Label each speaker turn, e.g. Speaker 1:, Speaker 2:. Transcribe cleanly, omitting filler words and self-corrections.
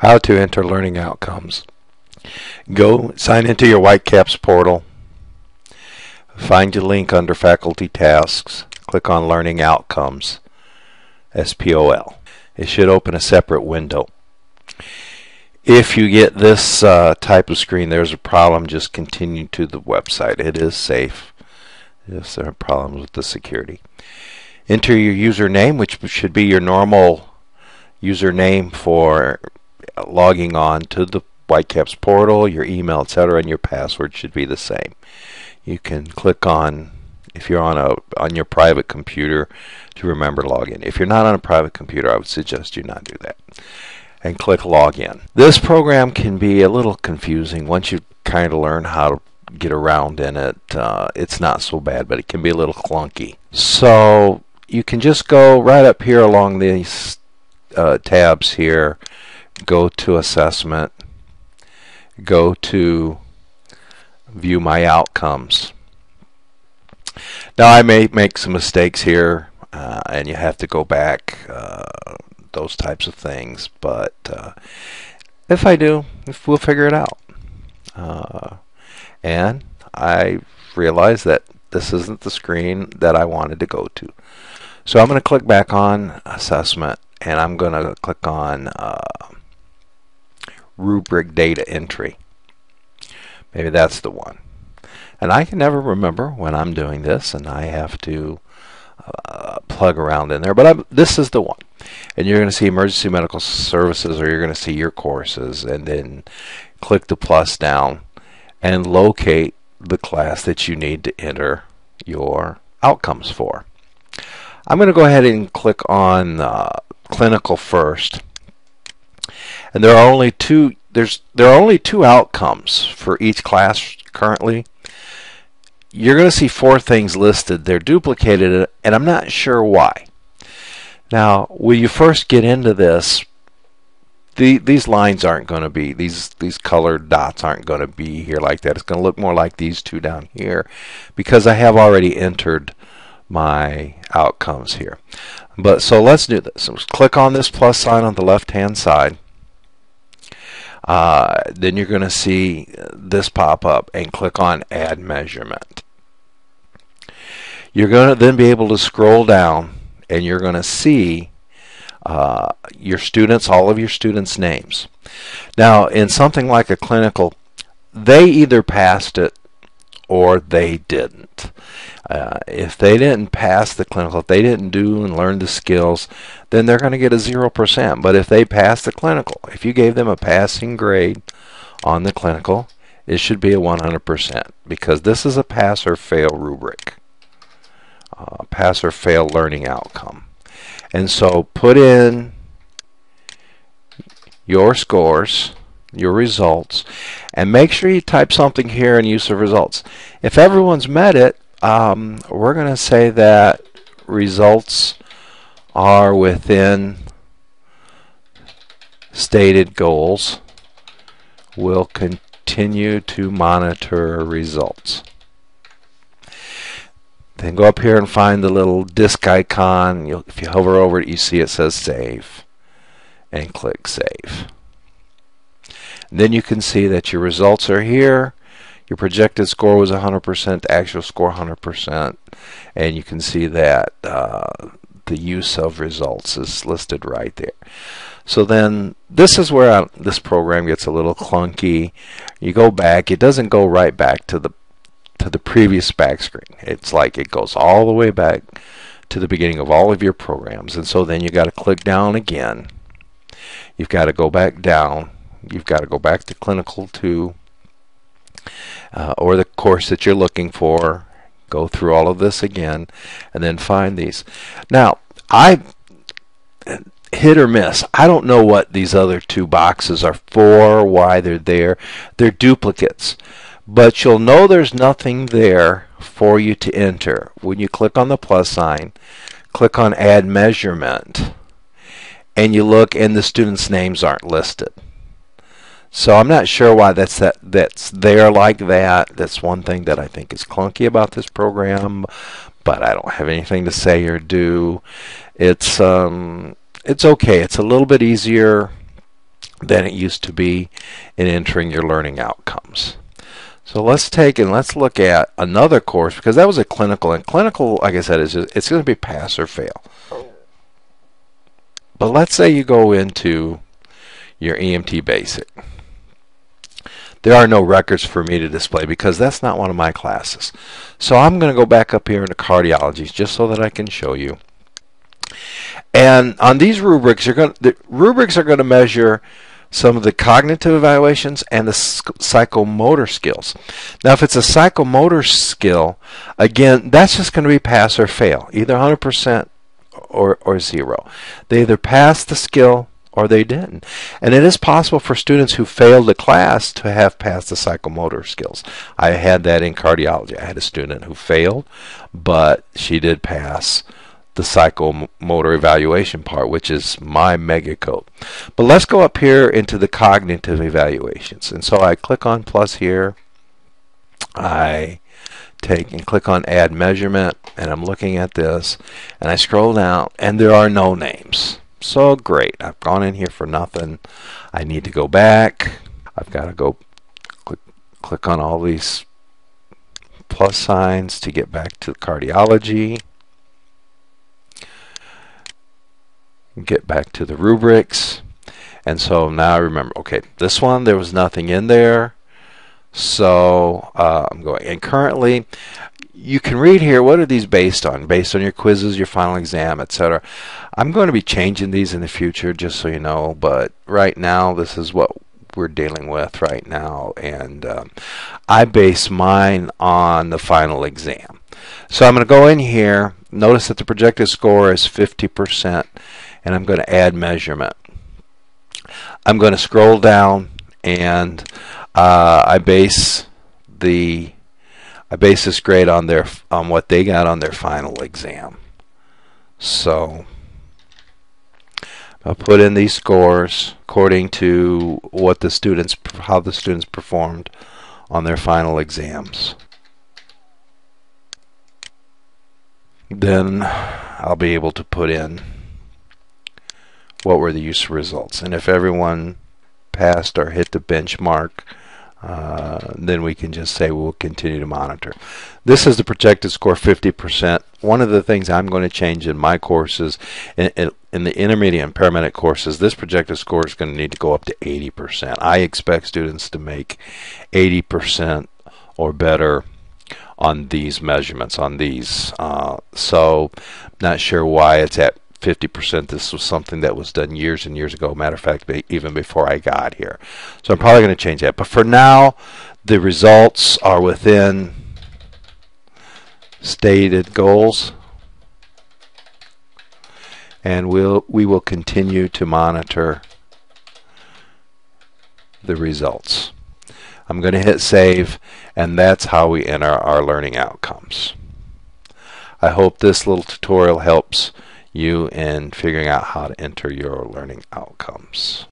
Speaker 1: How to enter learning outcomes. Go sign into your Whitecaps portal. Find your link under Faculty Tasks. Click on Learning Outcomes, SPOL. It should open a separate window. If you get this type of screen, there's a problem, just continue to the website. It is safe. Yes, there are problems with the security. Enter your username, which should be your normal username for logging on to the Whitecaps portal, your email, etc., and your password should be the same. You can click on, if you're on your private computer, to remember to log in. If you're not on a private computer, I would suggest you not do that. And click login. This program can be a little confusing once you kind of learn how to get around in it. It's not so bad, but it can be a little clunky. So you can just go right up here along these tabs here. Go to assessment, go to view my outcomes. Now I may make some mistakes here and you have to go back, those types of things, but if I do, we'll figure it out. And I realize that this isn't the screen that I wanted to go to. So I'm going to click back on assessment and I'm going to click on rubric data entry. Maybe that's the one. And I can never remember when I'm doing this, and I have to plug around in there. But this is the one. And you're going to see emergency medical services, or you're going to see your courses, and then click the plus down and locate the class that you need to enter your outcomes for. I'm going to go ahead and click on clinical first. And there are only two outcomes for each class currently. You're going to see 4 things listed. They're duplicated, and I'm not sure why. Now, when you first get into this, these lines aren't going to be, these colored dots aren't going to be here like that. It's going to look more like these two down here because I have already entered my outcomes here. But so let's do this. So click on this plus sign on the left hand side. Then you're going to see this pop up and click on add measurement. You're going to then be able to scroll down and you're going to see your students, all of your students' names. Now in something like a clinical, they either passed it or they didn't. If they didn't pass the clinical, if they didn't do and learn the skills, then they're going to get a 0%. But if they pass the clinical, if you gave them a passing grade on the clinical, it should be a 100% because this is a pass or fail rubric. Pass or fail learning outcome. And so put in your scores, your results, and make sure you type something here in use of results. If everyone's met it, we're going to say that results are within stated goals. We'll continue to monitor results. Then go up here and find the little disk icon. If you hover over it, you see it says save, and click save. Then you can see that your results are here. Your projected score was 100%, actual score 100%, and you can see that the use of results is listed right there. So then this is where this program gets a little clunky. You go back, it doesn't go right back to the previous back screen. It's like it goes all the way back to the beginning of all of your programs, and so then you got to click down again. You've got to go back down. You've got to go back to Clinical 2 or the course that you're looking for. Go through all of this again and then find these. Now, I hit or miss. I don't know what these other 2 boxes are for, why they're there. They're duplicates. But you'll know there's nothing there for you to enter. When you click on the plus sign, click on add measurement, and you look and the students' names aren't listed. So I'm not sure why that's there like that. That's one thing that I think is clunky about this program, but I don't have anything to say or do. It's okay. It's a little bit easier than it used to be in entering your learning outcomes. So let's take and let's look at another course, because that was a clinical, and clinical, like I said, it's going to be pass or fail. But let's say you go into your EMT basic. There are no records for me to display because that's not one of my classes. So I'm going to go back up here into cardiology just so that I can show you. And on these rubrics, the rubrics are going to measure some of the cognitive evaluations and the psychomotor skills. Now, if it's a psychomotor skill, again, that's just going to be pass or fail, either 100% or 0. They either passed the skill or they didn't. And it is possible for students who failed the class to have passed the psychomotor skills. I had that in cardiology. I had a student who failed, but she did pass the psychomotor evaluation part, which is my mega code. But let's go up here into the cognitive evaluations. And so I click on plus here. I take and click on add measurement, and I'm looking at this, and I scroll down, and there are no names. So great, I've gone in here for nothing. I need to go back. I've got to go click on all these plus signs to get back to cardiology. Get back to the rubrics. And so now I remember, okay, this one there was nothing in there. So I'm going, and currently you can read here, what are these based on? Based on your quizzes, your final exam, etc. I'm going to be changing these in the future, just so you know, but right now this is what we're dealing with right now, and I base mine on the final exam. So I'm going to go in here, notice that the projected score is 50%, and I'm going to add measurement. I'm going to scroll down, and I base this grade on what they got on their final exam. So I'll put in these scores according to what the students, how the students performed on their final exams. Then I'll be able to put in what were the use results, and if everyone passed or hit the benchmark, then we can just say we'll continue to monitor. This is the projected score, 50%. One of the things I'm going to change in my courses, in the intermediate and paramedic courses, this projected score is going to need to go up to 80%. I expect students to make 80% or better on these measurements, on these. So not sure why it's at 50%. This was something that was done years and years ago. Matter of fact, even before I got here. So I'm probably going to change that. But for now, the results are within stated goals, and we will continue to monitor the results. I'm going to hit save, and that's how we enter our learning outcomes. I hope this little tutorial helps you in figuring out how to enter your learning outcomes.